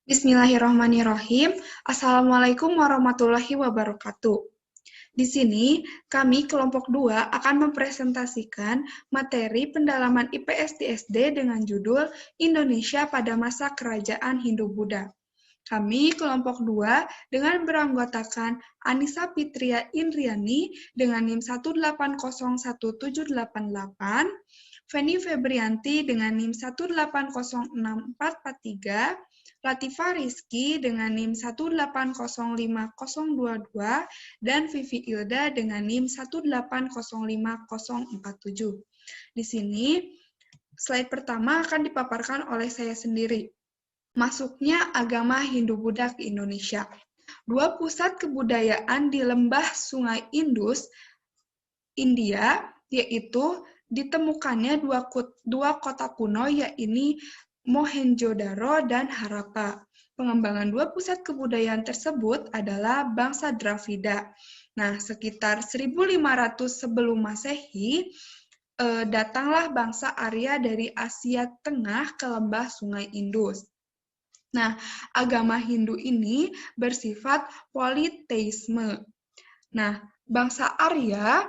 Bismillahirrahmanirrahim. Assalamualaikum warahmatullahi wabarakatuh. Di sini, kami kelompok 2 akan mempresentasikan materi pendalaman IPS di SD dengan judul Indonesia pada masa Kerajaan Hindu-Buddha. Kami kelompok 2 dengan beranggotakan Anissa Fitria Indriani dengan NIM 1801788, Feni Febrianti dengan NIM 1806443, Latifah Rizky dengan NIM 1805022, dan Vivi Ilda dengan NIM 1805047. Di sini, slide pertama akan dipaparkan oleh saya sendiri. Masuknya agama Hindu-Buddha ke Indonesia. Dua pusat kebudayaan di lembah Sungai Indus, India, yaitu ditemukannya dua kota kuno, yaitu Mohenjo-daro dan Harappa. Pengembangan dua pusat kebudayaan tersebut adalah bangsa Dravida. Nah, sekitar 1500 sebelum Masehi, datanglah bangsa Arya dari Asia Tengah ke lembah Sungai Indus. Nah, agama Hindu ini bersifat politeisme. Nah, bangsa Arya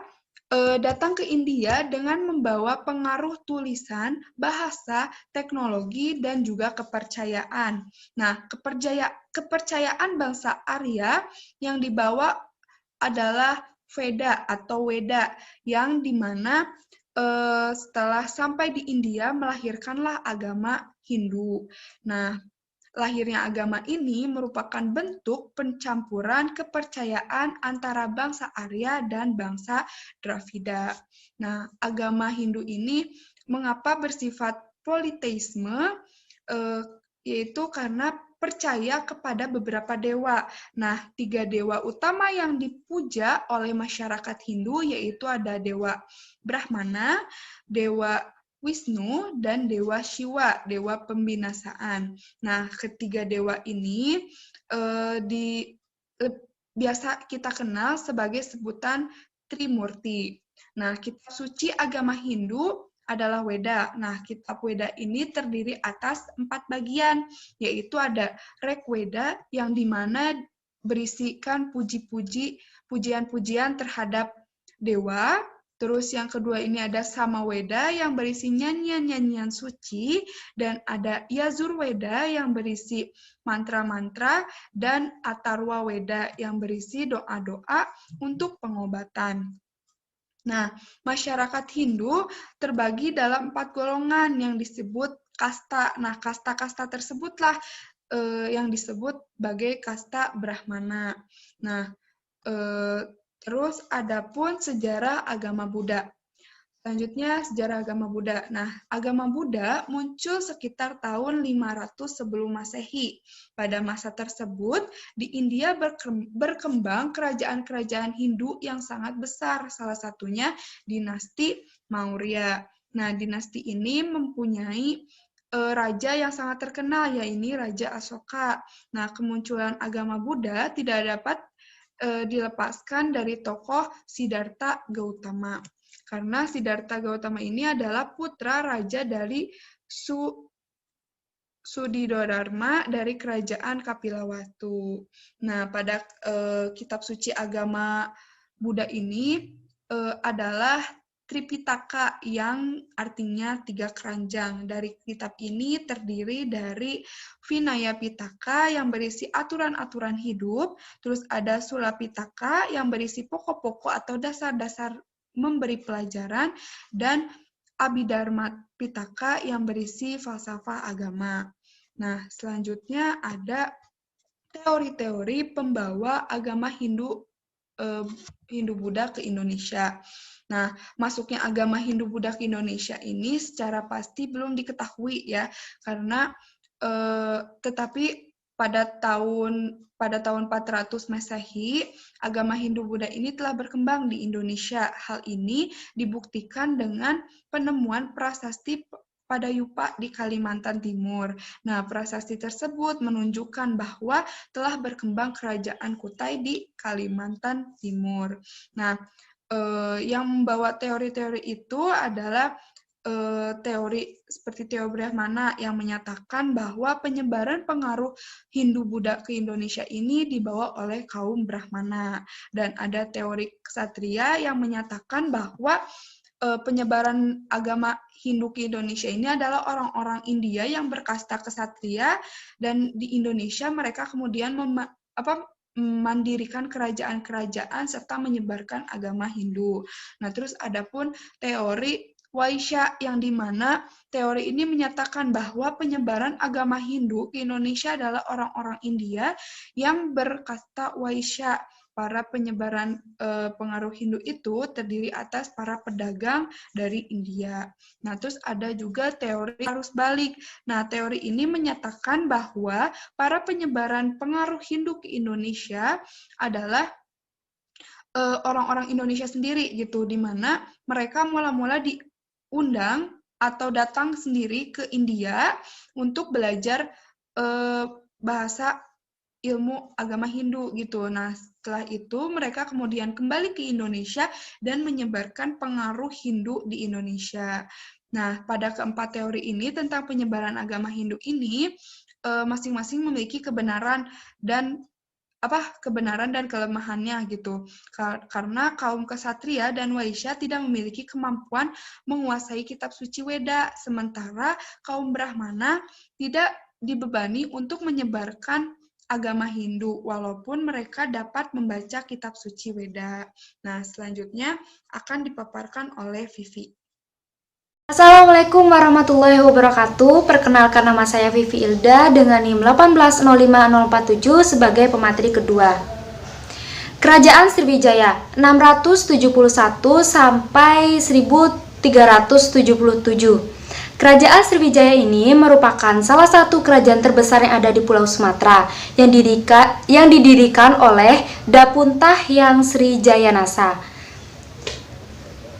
datang ke India dengan membawa pengaruh tulisan, bahasa, teknologi, dan juga kepercayaan. Nah, kepercayaan bangsa Arya yang dibawa adalah Veda atau Weda, yang dimana setelah sampai di India melahirkanlah agama Hindu. Nah, lahirnya agama ini merupakan bentuk pencampuran kepercayaan antara bangsa Arya dan bangsa Dravida. Nah, agama Hindu ini mengapa bersifat politeisme? Yaitu karena percaya kepada beberapa dewa. Nah, 3 dewa utama yang dipuja oleh masyarakat Hindu yaitu ada Dewa Brahmana, Dewa Wisnu, dan Dewa Shiva, Dewa Pembinasaan. Nah, ketiga dewa ini biasa kita kenal sebagai sebutan Trimurti. Nah, kitab suci agama Hindu adalah Weda. Nah, kitab Weda ini terdiri atas 4 bagian, yaitu ada Rig Weda yang dimana berisikan pujian-pujian terhadap dewa. Terus yang kedua ini ada Samaweda yang berisi nyanyian-nyanyian suci, dan ada Yazurweda yang berisi mantra-mantra, dan Atharwa Weda yang berisi doa-doa untuk pengobatan. Nah, masyarakat Hindu terbagi dalam 4 golongan yang disebut kasta. Nah, kasta-kasta tersebutlah yang disebut sebagai kasta Brahmana. Nah, terus ada pun sejarah agama Buddha. Selanjutnya, sejarah agama Buddha. Nah, agama Buddha muncul sekitar tahun 500 sebelum Masehi. Pada masa tersebut, di India berkembang kerajaan-kerajaan Hindu yang sangat besar, salah satunya dinasti Maurya. Nah, dinasti ini mempunyai raja yang sangat terkenal, yaitu Raja Asoka. Nah, kemunculan agama Buddha tidak dapat dilepaskan dari tokoh Siddhartha Gautama. Karena Siddhartha Gautama ini adalah putra raja dari Sudidodharma dari kerajaan Kapilawatu. Nah, pada kitab suci agama Buddha ini adalah Tripitaka yang artinya 3 keranjang. Dari kitab ini terdiri dari Vinaya Pitaka yang berisi aturan-aturan hidup, terus ada Sulapitaka yang berisi pokok-pokok atau dasar-dasar memberi pelajaran, dan Abhidharma Pitaka yang berisi falsafah agama. Nah, selanjutnya ada teori-teori pembawa agama Hindu-Buddha ke Indonesia. Nah, masuknya agama Hindu-Buddha ke Indonesia ini secara pasti belum diketahui ya, karena tetapi pada tahun 400 Masehi, agama Hindu-Buddha ini telah berkembang di Indonesia. Hal ini dibuktikan dengan penemuan prasasti Padayupa di Kalimantan Timur. Nah, prasasti tersebut menunjukkan bahwa telah berkembang kerajaan Kutai di Kalimantan Timur. Nah, yang membawa teori-teori itu adalah teori seperti teori Brahmana yang menyatakan bahwa penyebaran pengaruh Hindu-Buddha ke Indonesia ini dibawa oleh kaum Brahmana. Dan ada teori Ksatria yang menyatakan bahwa penyebaran agama Hindu ke Indonesia ini adalah orang-orang India yang berkasta ksatria, dan di Indonesia mereka kemudian mandirikan kerajaan-kerajaan serta menyebarkan agama Hindu. Nah, terus adapun teori Waisya yang dimana teori ini menyatakan bahwa penyebaran agama Hindu ke Indonesia adalah orang-orang India yang berkasta Waisya. Para penyebaran pengaruh Hindu itu terdiri atas para pedagang dari India. Nah, terus ada juga teori arus balik. Nah, teori ini menyatakan bahwa para penyebaran pengaruh Hindu ke Indonesia adalah orang-orang Indonesia sendiri gitu, di mana mereka mula-mula diundang atau datang sendiri ke India untuk belajar bahasa ilmu agama Hindu gitu. Nah, setelah itu mereka kemudian kembali ke Indonesia dan menyebarkan pengaruh Hindu di Indonesia. Nah, pada keempat teori ini tentang penyebaran agama Hindu ini masing-masing memiliki kebenaran dan kelemahannya gitu. Karena kaum ksatria dan waisya tidak memiliki kemampuan menguasai kitab suci Weda, sementara kaum Brahmana tidak dibebani untuk menyebarkan agama Hindu, walaupun mereka dapat membaca kitab suci Weda. Nah, selanjutnya akan dipaparkan oleh Vivi. Assalamualaikum warahmatullahi wabarakatuh. Perkenalkan, nama saya Vivi Ilda dengan NIM 1805047 sebagai pemateri kedua. Kerajaan Sriwijaya 671 sampai 1377. Kerajaan Sriwijaya ini merupakan salah satu kerajaan terbesar yang ada di Pulau Sumatera yang didirikan oleh Dapuntah yang Srijayanasa.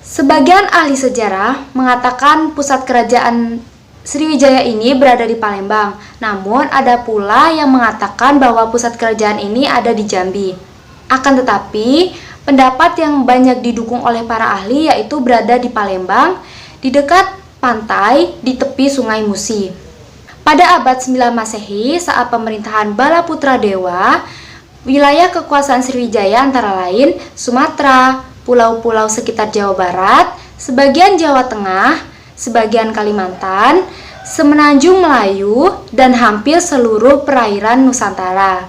Sebagian ahli sejarah mengatakan pusat kerajaan Sriwijaya ini berada di Palembang. Namun ada pula yang mengatakan bahwa pusat kerajaan ini ada di Jambi. Akan tetapi, pendapat yang banyak didukung oleh para ahli yaitu berada di Palembang, di dekat pantai di tepi Sungai Musi. Pada abad 9 Masehi, saat pemerintahan Balaputra Dewa, wilayah kekuasaan Sriwijaya antara lain Sumatera, pulau-pulau sekitar Jawa Barat, sebagian Jawa Tengah, sebagian Kalimantan, semenanjung Melayu, dan hampir seluruh perairan Nusantara.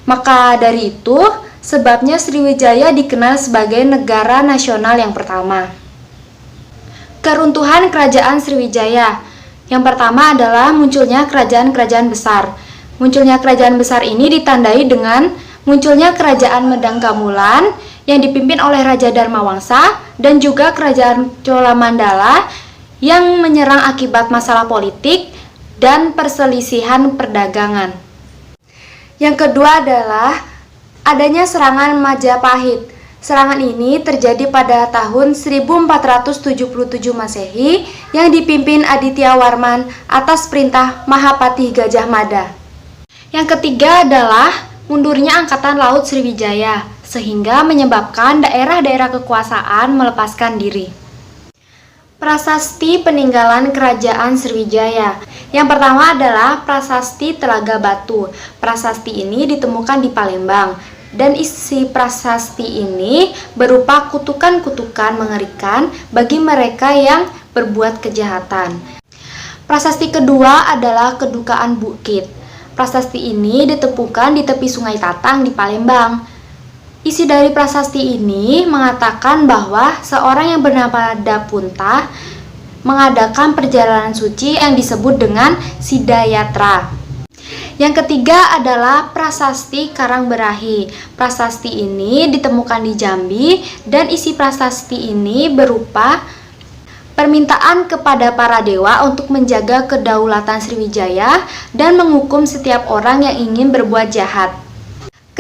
Maka dari itu, sebabnya Sriwijaya dikenal sebagai negara nasional yang pertama. Keruntuhan Kerajaan Sriwijaya. Yang pertama adalah munculnya kerajaan-kerajaan besar. Munculnya kerajaan besar ini ditandai dengan munculnya Kerajaan Medang Gamulan yang dipimpin oleh Raja Dharmawangsa dan juga Kerajaan Cholamandala yang menyerang akibat masalah politik dan perselisihan perdagangan. Yang kedua adalah adanya serangan Majapahit. Serangan ini terjadi pada tahun 1477 Masehi yang dipimpin Aditya Warman atas perintah Mahapati Gajah Mada. Yang ketiga adalah mundurnya Angkatan Laut Sriwijaya, sehingga menyebabkan daerah-daerah kekuasaan melepaskan diri. Prasasti peninggalan Kerajaan Sriwijaya. Yang pertama adalah Prasasti Telaga Batu. Prasasti ini ditemukan di Palembang. Dan isi prasasti ini berupa kutukan-kutukan mengerikan bagi mereka yang berbuat kejahatan. Prasasti kedua adalah Kedukaan Bukit. Prasasti ini ditemukan di tepi Sungai Tatang di Palembang. Isi dari prasasti ini mengatakan bahwa seorang yang bernama Dapuntah mengadakan perjalanan suci yang disebut dengan Sidayatra. Yang ketiga adalah Prasasti Karangberahi. Prasasti ini ditemukan di Jambi dan isi prasasti ini berupa permintaan kepada para dewa untuk menjaga kedaulatan Sriwijaya dan menghukum setiap orang yang ingin berbuat jahat.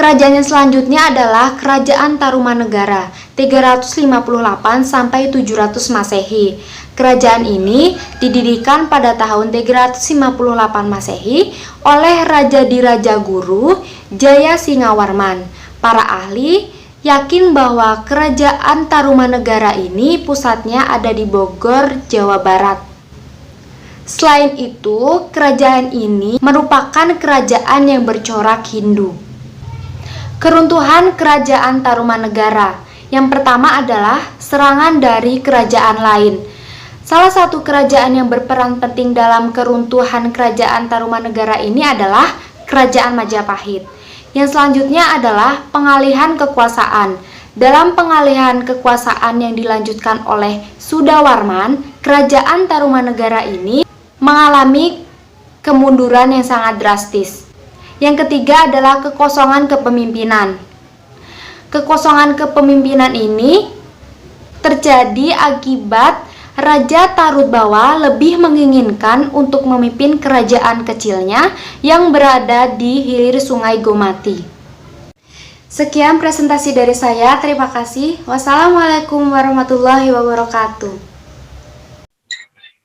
Kerajaan yang selanjutnya adalah Kerajaan Tarumanegara 358 sampai 700 Masehi. Kerajaan ini didirikan pada tahun 358 Masehi oleh Raja Diraja Guru Jaya Singawarman. Para ahli yakin bahwa Kerajaan Tarumanegara ini pusatnya ada di Bogor, Jawa Barat. Selain itu, kerajaan ini merupakan kerajaan yang bercorak Hindu. Keruntuhan Kerajaan Tarumanegara. Yang pertama adalah serangan dari kerajaan lain. Salah satu kerajaan yang berperan penting dalam keruntuhan Kerajaan Tarumanegara ini adalah Kerajaan Majapahit. Yang selanjutnya adalah pengalihan kekuasaan. Dalam pengalihan kekuasaan yang dilanjutkan oleh Sudawarman, Kerajaan Tarumanegara ini mengalami kemunduran yang sangat drastis. Yang ketiga adalah kekosongan kepemimpinan. Kekosongan kepemimpinan ini terjadi akibat Raja Tarutbawa lebih menginginkan untuk memimpin kerajaan kecilnya yang berada di hilir Sungai Gomati. Sekian presentasi dari saya, terima kasih. Wassalamualaikum warahmatullahi wabarakatuh.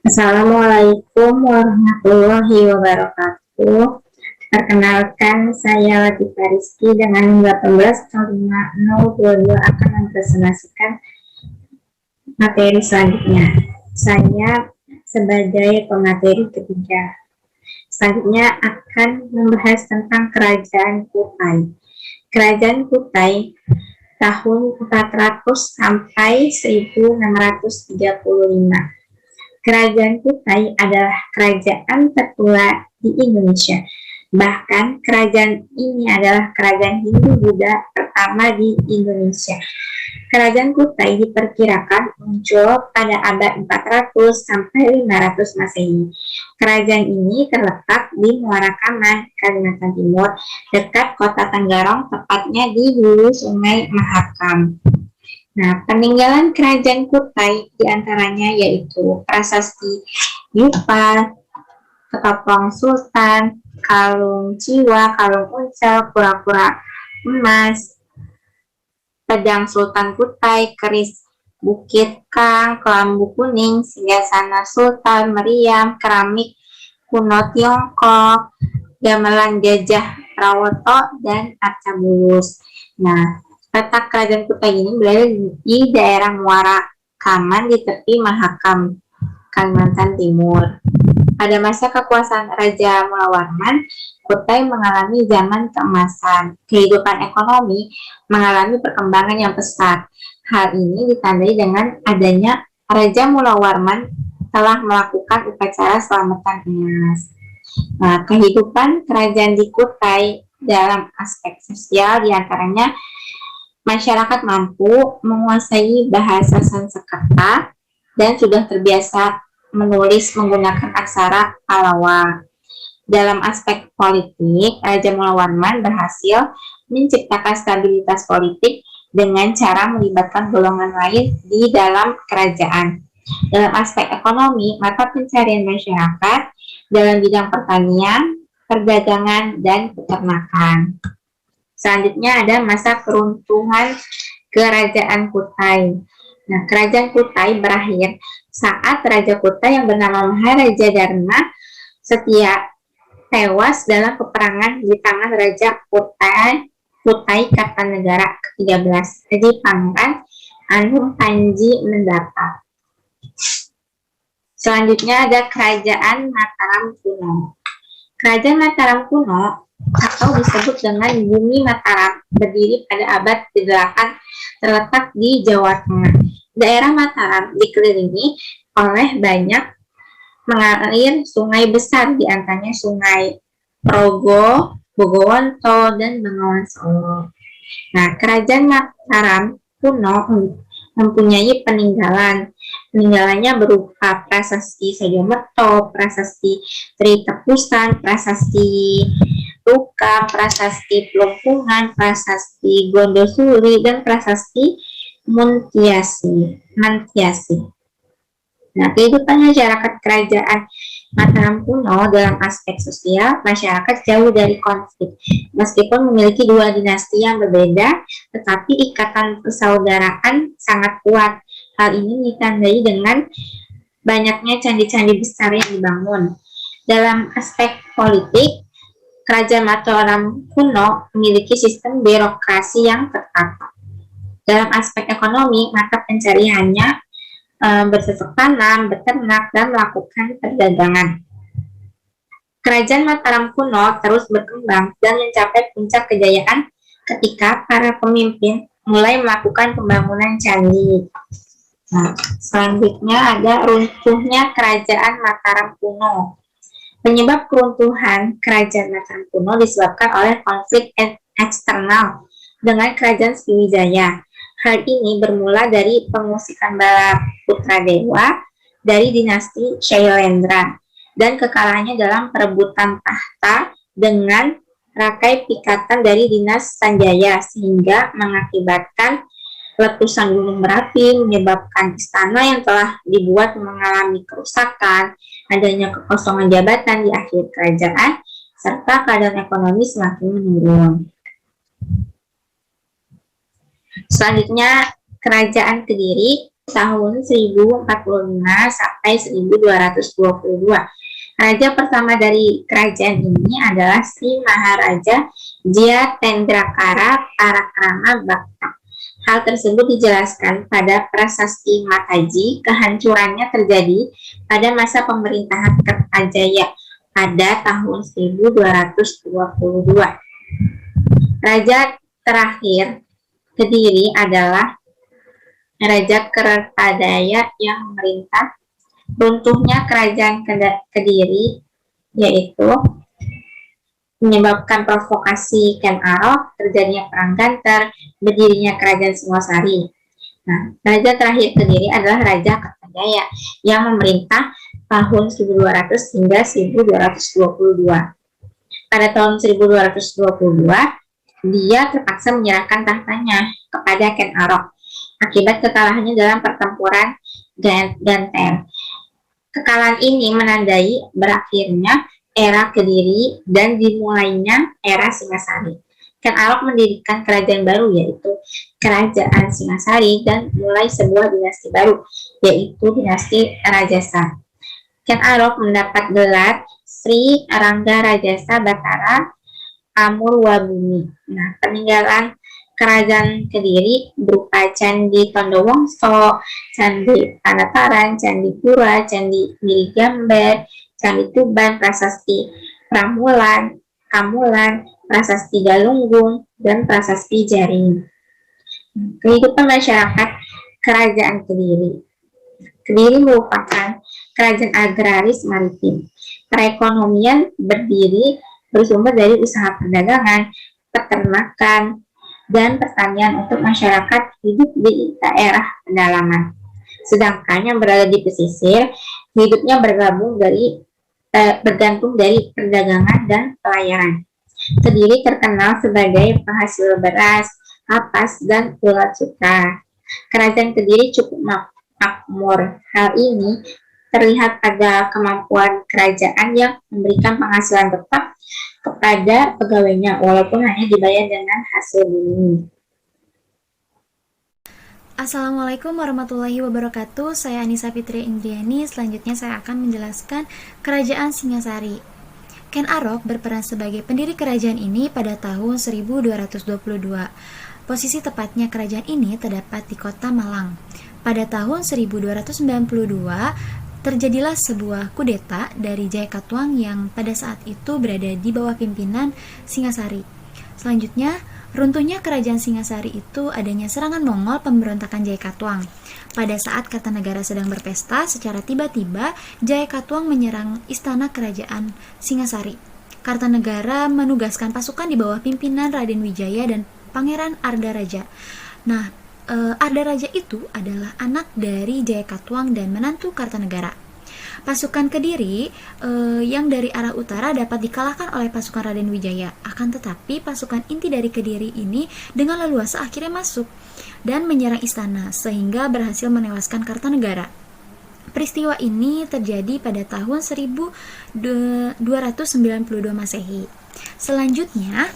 Assalamualaikum warahmatullahi wabarakatuh. Perkenalkan, saya Latifah Rizky dengan 18.022 akan mempresentasikan materi selanjutnya. Saya sebagai pemateri ketiga. Selanjutnya akan membahas tentang Kerajaan Kutai. Kerajaan Kutai tahun 400 sampai 1635. Kerajaan Kutai adalah kerajaan tertua di Indonesia. Bahkan kerajaan ini adalah kerajaan Hindu-Buddha pertama di Indonesia. Kerajaan Kutai diperkirakan muncul pada abad 400 sampai 500 Masehi. Kerajaan ini terletak di Muara Kaman, Kalimantan Timur, dekat kota Tenggarong, tepatnya di hulu Sungai Mahakam. Nah, peninggalan Kerajaan Kutai diantaranya yaitu prasasti Yupa, Ketopong Sultan, kalung jiwa, kalung uncel, kura-kura emas, pedang Sultan Kutai, keris Bukit Kang, kelambu kuning, singgasana Sultan Meriam, keramik kuno Tiongkok, gamelan gajah Rawoto, dan arca bulus. Nah, letak Kerajaan Kutai ini berada di daerah Muara Kaman di tepi Mahakam, Kalimantan Timur. Pada masa kekuasaan Raja Mulawarman, Kutai mengalami zaman keemasan. Kehidupan ekonomi mengalami perkembangan yang pesat. Hal ini ditandai dengan adanya Raja Mulawarman telah melakukan upacara selamatan emas. Nah, kehidupan kerajaan di Kutai dalam aspek sosial diantaranya masyarakat mampu menguasai bahasa Sanskerta dan sudah terbiasa menulis menggunakan aksara Pallawa. Dalam aspek politik, Raja Mulawarman berhasil menciptakan stabilitas politik dengan cara melibatkan golongan lain di dalam kerajaan. Dalam aspek ekonomi, mata pencarian masyarakat dalam bidang pertanian, perdagangan, dan peternakan. Selanjutnya ada masa keruntuhan Kerajaan Kutai. Nah, Kerajaan Kutai berakhir saat Raja Kutai yang bernama Maharaja Dharma Setia tewas dalam peperangan di tangan Raja Kutai Kartanegara ke-13, Raja Pangeran Anung Panji Mendata. Selanjutnya ada Kerajaan Mataram Kuno. Kerajaan Mataram Kuno atau disebut dengan Bumi Mataram berdiri pada abad ke-8, terletak di Jawa Tengah. Daerah Mataram dikelilingi oleh banyak mengalir sungai besar, diantaranya Sungai Progo, Bogowonto, dan Bengawan Solo. Nah, Kerajaan Mataram Kuno mempunyai peninggalan. Peninggalannya berupa prasasti Sajomerto, prasasti Tritepusan, prasasti Luka, prasasti Pelumpungan, prasasti Gondosuri, dan prasasti Mantiasi. Nah, kehidupan masyarakat kerajaan Mataram kuno dalam aspek sosial, masyarakat jauh dari konflik. Meskipun memiliki dua dinasti yang berbeda, tetapi ikatan persaudaraan sangat kuat. Hal ini ditandai dengan banyaknya candi-candi besar yang dibangun. Dalam aspek politik, Kerajaan Mataram kuno memiliki sistem birokrasi yang tertata. Dalam aspek ekonomi, mata pencariannya bercocok tanam, beternak, dan melakukan perdagangan. Kerajaan Mataram kuno terus berkembang dan mencapai puncak kejayaan ketika para pemimpin mulai melakukan pembangunan candi. Nah, selanjutnya ada runtuhnya Kerajaan Mataram kuno. Penyebab keruntuhan Kerajaan Mataram kuno disebabkan oleh konflik eksternal dengan Kerajaan Sriwijaya. Hal ini bermula dari pengusikan Bala Putradewa dari dinasti Shailendra dan kekalahannya dalam perebutan tahta dengan Rakai Pikatan dari dinasti Sanjaya sehingga mengakibatkan letusan gunung berapi, menyebabkan istana yang telah dibuat mengalami kerusakan, adanya kekosongan jabatan di akhir kerajaan, serta keadaan ekonomi semakin menurun. Selanjutnya, Kerajaan Kediri tahun 1045 sampai 1222. Raja pertama dari kerajaan ini adalah Sri Maharaja Jyatendrakara Parakrama Bhakta. Hal tersebut dijelaskan pada Prasasti Mataji. Kehancurannya terjadi pada masa pemerintahan Kertajaya pada tahun 1222. Raja terakhir Kediri adalah Raja Kertajaya yang memerintah. Runtuhnya Kerajaan Kediri yaitu menyebabkan provokasi Ken Arok, terjadinya perang Ganter, berdirinya Kerajaan Singosari. Nah, raja terakhir Kediri adalah Raja Kertajaya yang memerintah tahun 1200 hingga 1222. Pada tahun 1222, dia terpaksa menyerahkan tahtanya kepada Ken Arok akibat kekalahannya dalam pertempuran Ganter. Kekalahan ini menandai berakhirnya era Kediri dan dimulainya era Singasari. Ken Arok mendirikan kerajaan baru yaitu Kerajaan Singasari dan mulai sebuah dinasti baru yaitu dinasti Rajasa. Ken Arok mendapat gelar Sri Rangga Rajasa Batara Amurwabumi. Nah, peninggalan Kerajaan Kediri berupa Candi Tondowongso, Candi Panataran, Candi Pura, Candi Girigambar, Candi Tuban, Prasasti Pramulan, Kamulan, Prasasti Galunggung, dan Prasasti Jaring. Kehidupan masyarakat Kerajaan Kediri. Kediri merupakan kerajaan agraris maritim. Perekonomian bersumber dari usaha perdagangan, peternakan, dan pertanian untuk masyarakat hidup di daerah pedalaman. Sedangkan yang berada di pesisir, hidupnya bergantung dari perdagangan dan pelayaran. Kediri terkenal sebagai penghasil beras, kapas, dan ulat sutra. Kerajaan Kediri cukup makmur. Hal ini terlihat pada kemampuan kerajaan yang memberikan penghasilan tetap kepada pegawainya walaupun hanya dibayar dengan hasil bumi. Assalamualaikum warahmatullahi wabarakatuh. Saya Anissa Fitri Indriani. Selanjutnya saya akan menjelaskan Kerajaan Singasari. Ken Arok berperan sebagai pendiri kerajaan ini pada tahun 1222. Posisi tepatnya kerajaan ini terdapat di kota Malang. Pada tahun 1292 terjadilah sebuah kudeta dari Jayakatwang yang pada saat itu berada di bawah pimpinan Singasari. Selanjutnya, runtuhnya kerajaan Singasari itu adanya serangan Mongol pemberontakan Jayakatwang. Pada saat Kartanegara sedang berpesta, secara tiba-tiba Jayakatwang menyerang istana kerajaan Singasari. Kartanegara menugaskan pasukan di bawah pimpinan Raden Wijaya dan Pangeran Ardaraja. Nah, Ardaraja itu adalah anak dari Jayakatwang dan menantu Kartanegara. Pasukan Kediri yang dari arah utara dapat dikalahkan oleh pasukan Raden Wijaya. Akan tetapi pasukan inti dari Kediri ini dengan leluasa akhirnya masuk dan menyerang istana sehingga berhasil menewaskan Kartanegara. Peristiwa ini terjadi pada tahun 1292 Masehi. Selanjutnya,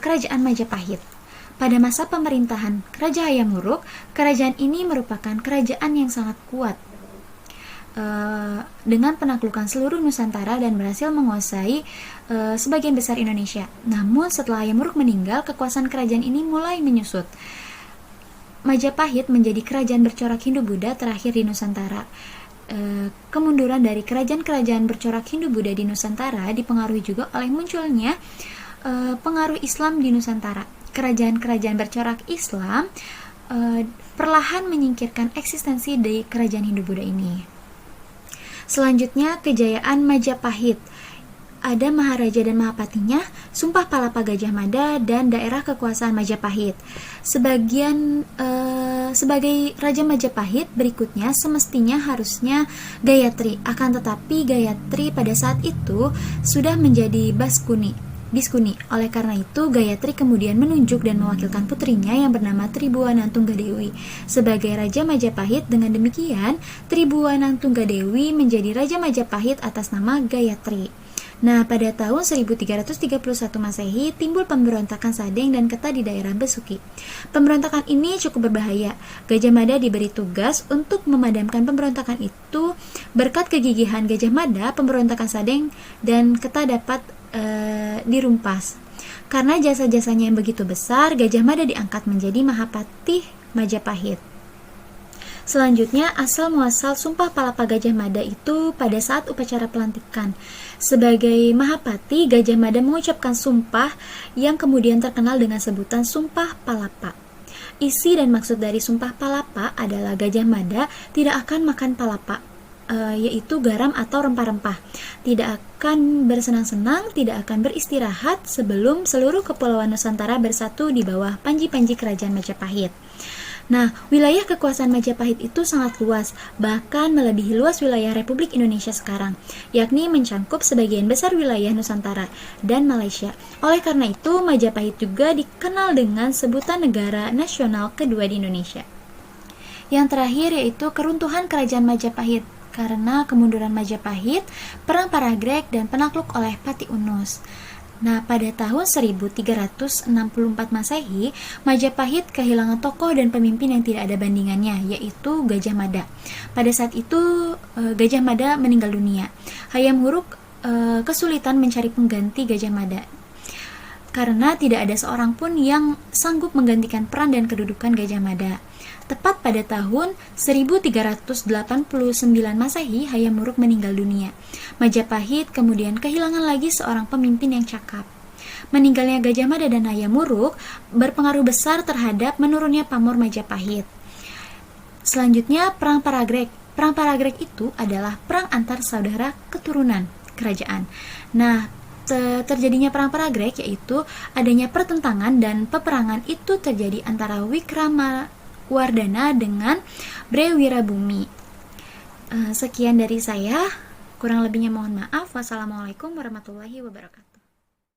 Kerajaan Majapahit. Pada masa pemerintahan Raja Hayam Wuruk, kerajaan ini merupakan kerajaan yang sangat kuat dengan penaklukan seluruh Nusantara dan berhasil menguasai sebagian besar Indonesia. Namun setelah Hayam Wuruk meninggal, kekuasaan kerajaan ini mulai menyusut. Majapahit menjadi kerajaan bercorak Hindu-Buddha terakhir di Nusantara. Kemunduran dari kerajaan-kerajaan bercorak Hindu-Buddha di Nusantara dipengaruhi juga oleh munculnya pengaruh Islam di Nusantara. Kerajaan-kerajaan bercorak Islam perlahan menyingkirkan eksistensi dari kerajaan Hindu-Buddha ini. Selanjutnya, kejayaan Majapahit. Ada Maharaja dan Mahapatinya, Sumpah Palapa Gajah Mada, dan daerah kekuasaan Majapahit. Sebagai Raja Majapahit berikutnya semestinya harusnya Gayatri, akan tetapi Gayatri pada saat itu sudah menjadi biskuni. Oleh karena itu, Gayatri kemudian menunjuk dan mewakilkan putrinya yang bernama Tribuana Tunggadewi sebagai Raja Majapahit. Dengan demikian, Tribuana Tunggadewi menjadi Raja Majapahit atas nama Gayatri. Nah, pada tahun 1331 Masehi timbul pemberontakan Sadeng dan Keta di daerah Besuki. Pemberontakan ini cukup berbahaya. Gajah Mada diberi tugas untuk memadamkan pemberontakan itu. Berkat kegigihan Gajah Mada, pemberontakan Sadeng dan Keta dapat dirumpas. Karena jasa-jasanya yang begitu besar, Gajah Mada diangkat menjadi Mahapatih Majapahit. Selanjutnya, asal muasal Sumpah Palapa Gajah Mada itu pada saat upacara pelantikan. Sebagai Mahapati, Gajah Mada mengucapkan sumpah yang kemudian terkenal dengan sebutan Sumpah Palapa. Isi dan maksud dari Sumpah Palapa adalah Gajah Mada tidak akan makan palapa, yaitu garam atau rempah-rempah. Tidak akan bersenang-senang, tidak akan beristirahat sebelum seluruh kepulauan Nusantara bersatu di bawah panji-panji kerajaan Majapahit. Nah, wilayah kekuasaan Majapahit itu sangat luas, bahkan melebihi luas wilayah Republik Indonesia sekarang, yakni mencakup sebagian besar wilayah Nusantara dan Malaysia. Oleh karena itu, Majapahit juga dikenal dengan sebutan negara nasional kedua di Indonesia. Yang terakhir yaitu keruntuhan kerajaan Majapahit. Karena kemunduran Majapahit, perang Paragreg, dan penakluk oleh Pati Unus. Nah, pada tahun 1364 Masehi, Majapahit kehilangan tokoh dan pemimpin yang tidak ada bandingannya, yaitu Gajah Mada. Pada saat itu, Gajah Mada meninggal dunia. Hayam Wuruk kesulitan mencari pengganti Gajah Mada, karena tidak ada seorang pun yang sanggup menggantikan peran dan kedudukan Gajah Mada. Tepat pada tahun 1389 Masehi, Hayam Wuruk meninggal dunia. Majapahit kemudian kehilangan lagi seorang pemimpin yang cakap. Meninggalnya Gajah Mada dan Hayam Wuruk berpengaruh besar terhadap menurunnya pamor Majapahit. Selanjutnya, Perang Paragreg. Perang Paragreg itu adalah perang antar saudara keturunan kerajaan. Nah, terjadinya Perang Paragreg yaitu adanya pertentangan dan peperangan itu terjadi antara Wikramawardhana dengan Bre Wirabumi. Sekian dari saya, kurang lebihnya mohon maaf. Wassalamualaikum warahmatullahi wabarakatuh.